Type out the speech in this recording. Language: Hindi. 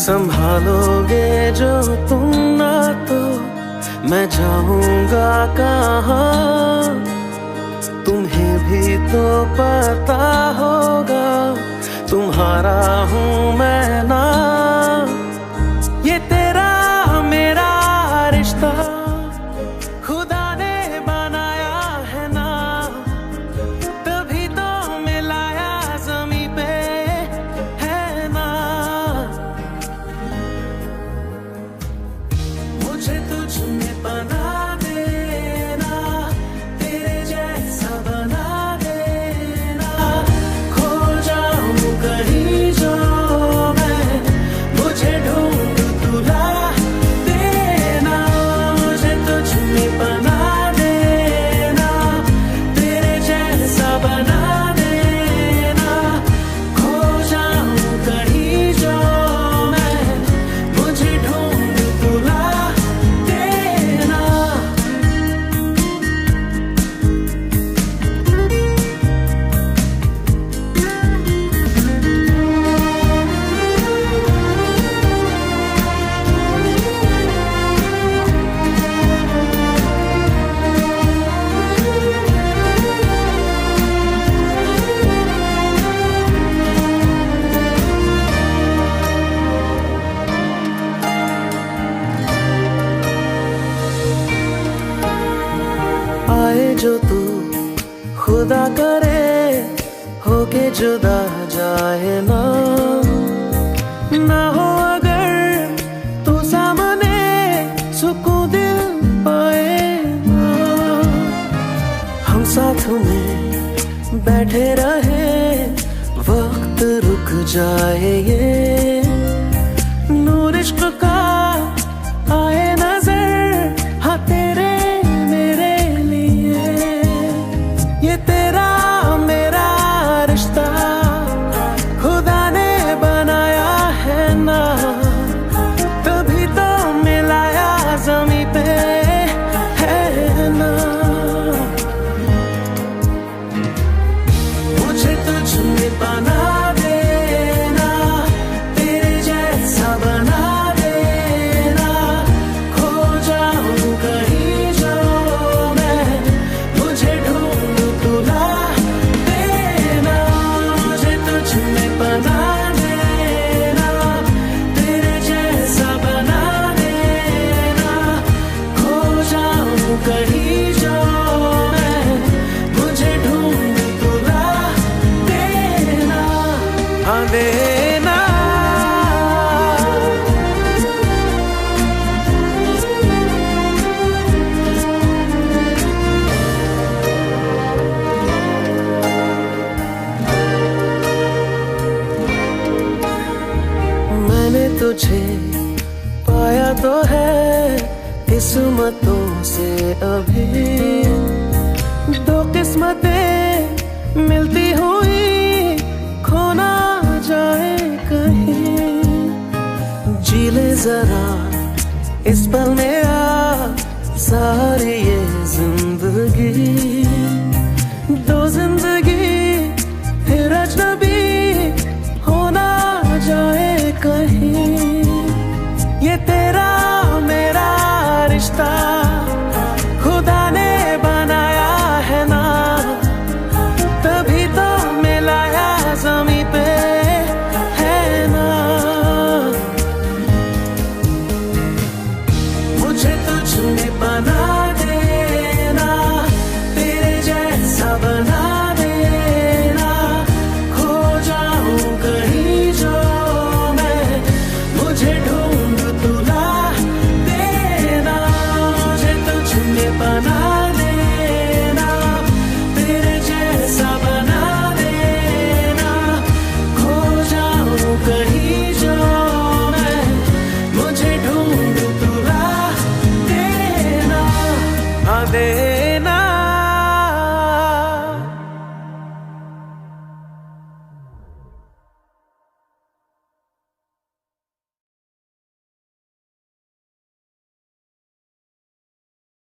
संभालोगे जो तुम ना तो मैं जाऊंगा कहाँ। तुम्हें भी तो पता होगा तुम्हारा हूँ मैं ना। ये तेरा मेरा रिश्ता खुदा ने बनाया है ना, तभी तो मिलाया ज़मीं पे है ना। मुझे तुझ में बना देना, तेरे जैसा बना देना। खो जाऊं कहीं जो मैं, मुझे ढूंढ तुला देना। मुझे तुझ में बना देना, तेरे जैसा बना देना। खो जाऊं कहीं जो मैं, मुझे ढूंढ तुला देना। आए जो तू खुदा करे, होके जुदा जाए ना। ना हो अगर तू सामने, सुकून दिल पाए ना। हम साथ में बैठे रहे, वक्त रुक जाए ये। नूर इश्क का आए नजर, हाँ तेरे मेरे लिए। ये तेरा मेरा रिश्ता खुदा ने बनाया है ना, तभी तो मिलाया ज़मीं पे है ना। मुझे तुझ में बना देना, तेरे जैसा बना देना। खो जाऊं कहीं जो मैं, मुझे ढूंढ तुला देना। मुझे तुझ में बना देना, तेरे जैसा बना देना। खो जाऊं कहीं जो मैं, मुझे ढूंढ तुला देना। हाँ देना। मैंने तुझे पाया तो है किस्मतों से अभी। दो किस्मतें मिलती हुई, खो ना जाए कहीं। जी ले जरा इस पल में आ, सारी ये जिंदगी। दो जिंदगी फिर अजनबी, हो ना जाए कहीं। ये तेरा मेरा रिश्ता खुदा ने बनाया है ना, तभी तो मिलाया ज़मीं पे है ना। मुझे तुझ में बना देना, तेरे जैसा बना देना। खो जाऊं कहीं जो मैं, मुझे ढूंढ तुला देना। मुझे तुझ में बना देना, तेरे जैसा बना देना। खो जाऊं कहीं जो मैं, मुझे ढूंढ तुला देना। हाँ दे